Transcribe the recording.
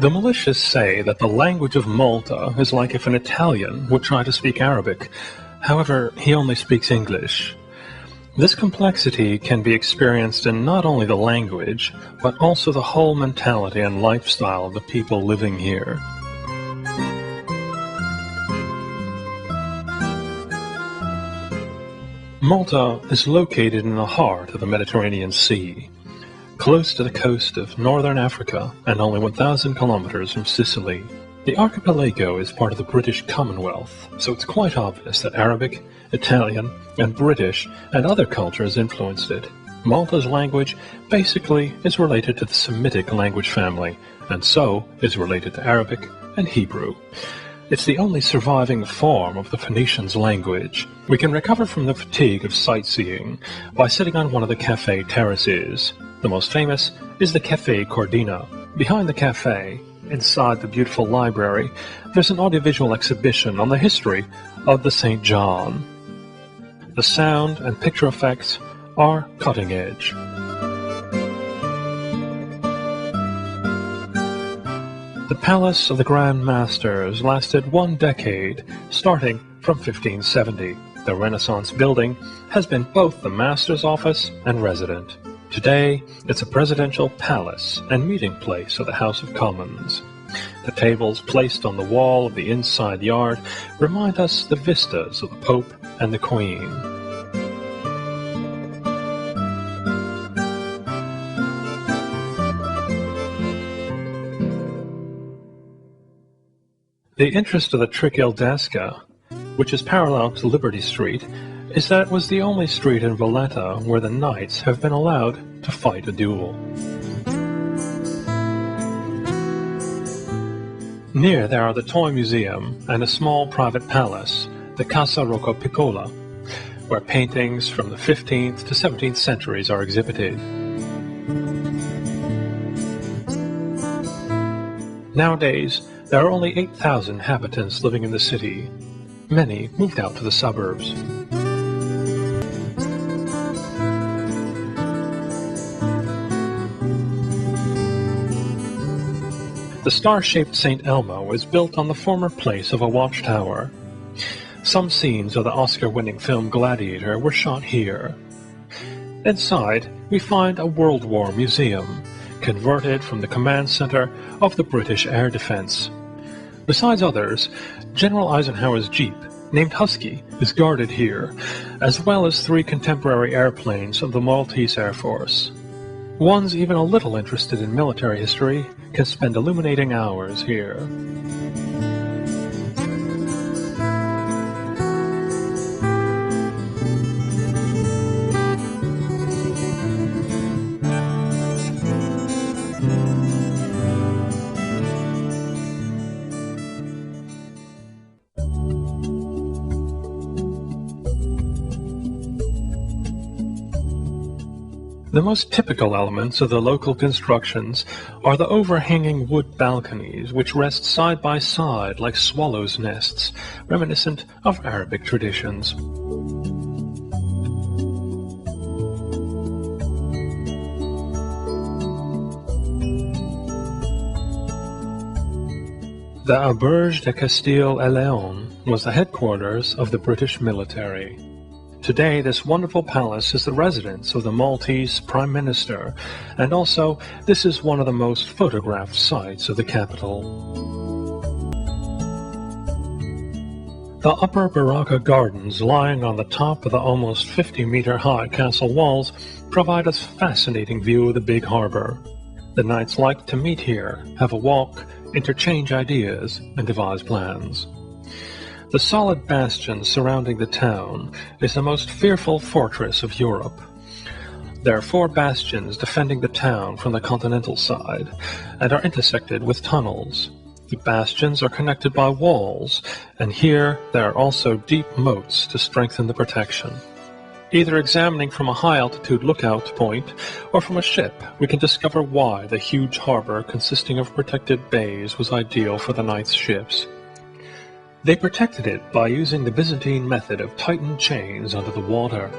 The malicious say that the language of Malta is like if an Italian would try to speak Arabic. However, he only speaks English. This complexity can be experienced in not only the language, but also the whole mentality and lifestyle of the people living here. Malta is located in the heart of the Mediterranean Sea, close to the coast of northern Africa and only 1,000 kilometers from Sicily. The archipelago is part of the British Commonwealth, so it's quite obvious that Arabic, Italian, and British and other cultures influenced it. Malta's language basically is related to the Semitic language family, and so is related to Arabic and Hebrew. It's the only surviving form of the Phoenicians' language. We can recover from the fatigue of sightseeing by sitting on one of the cafe terraces. The most famous is the Café Cordina. Behind the cafe, inside the beautiful library, there's an audiovisual exhibition on the history of the St. John. The sound and picture effects are cutting edge. The Palace of the Grand Masters lasted 1 decade, starting from 1570. The Renaissance building has been both the Master's office and residence. Today, it's a presidential palace and meeting place of the House of Commons. The tables placed on the wall of the inside yard remind us the vistas of the Pope and the Queen. The interest of the Tricildesca, which is parallel to Liberty Street, is that it was the only street in Valletta where the knights have been allowed to fight a duel. Near there are the Toy Museum and a small private palace, the Casa Rocco Piccola, where paintings from the 15th to 17th centuries are exhibited. Nowadays, there are only 8,000 inhabitants living in the city. Many moved out to the suburbs. The star-shaped St. Elmo is built on the former place of a watchtower. Some scenes of the Oscar-winning film Gladiator were shot here. Inside, we find a World War museum, converted from the command center of the British Air Defense. Besides others, General Eisenhower's Jeep, named Husky, is guarded here, as well as 3 contemporary airplanes of the Maltese Air Force. Ones even a little interested in military history can spend illuminating hours here. The most typical elements of the local constructions are the overhanging wood balconies which rest side by side like swallows' nests, reminiscent of Arabic traditions. The Auberge de Castille et Leon was the headquarters of the British military. Today, this wonderful palace is the residence of the Maltese Prime Minister, and also this is one of the most photographed sites of the capital. The Upper Baraka Gardens, lying on the top of the almost 50-meter-high castle walls, provide us a fascinating view of the big harbor. The knights like to meet here, have a walk, interchange ideas, and devise plans. The solid bastion surrounding the town is the most fearful fortress of Europe. There are 4 bastions defending the town from the continental side, and are intersected with tunnels. The bastions are connected by walls, and here there are also deep moats to strengthen the protection. Either examining from a high-altitude lookout point or from a ship, we can discover why the huge harbor consisting of protected bays was ideal for the knights' ships. They protected it by using the Byzantine method of tightened chains under the water.